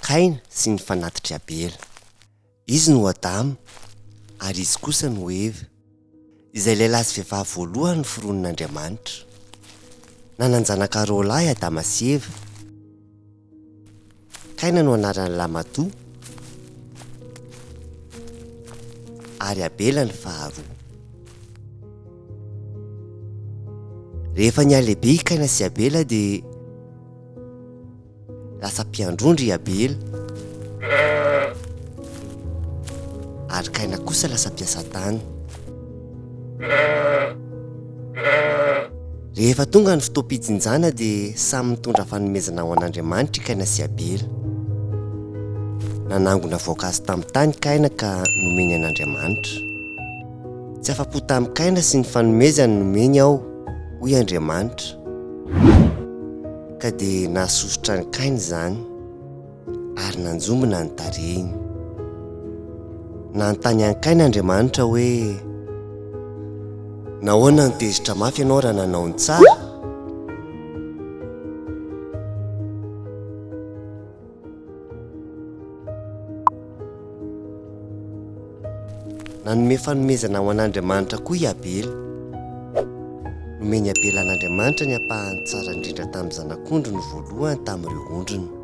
Kaina sy ny fanatitra Abela. Izy no Adama ary izy kosa no Eva, izay lehilahy sy vehivavy voalohany foronin'Andriamanitra. Nananjanaka roa lahy Adama sy Eva. Kaina no anaran'ny lamatoa ary Abela ny faharoa. Rehefa nialehibe i Kaina sy Abela dia lasa mpiandrondry i Abela ary Kaina kosa lasa mpiasa tany. Rehefa tonga ny fotoam-pijinjana dia samy mitondra fanomezana ho an'Andriamanitra i Kaina sy Abela. Nanangona voankazo tamin'ny tany Kaina ka nomeny an'Andriamanitra. Tsy afa-po tamin'ny Kaina sy ny fanomezana nomeny aho hoy Andriamanitra. Ka dia nahasosotra ny Kaina izany ary nanjombona ny tarehiny. Nanontany an'i Kaina Andriamanitra hoe: nahoana ny tezitra mafy ianao raha nanao ny tsara? Nanome fanomezana ho an'Andriamanitra koa i Abela. Nomeny Abela an'Andriamanitra ny ampahany tsara indrindra tamin'ny zanak'ondry ny voalohany tamin'ireo ondriny.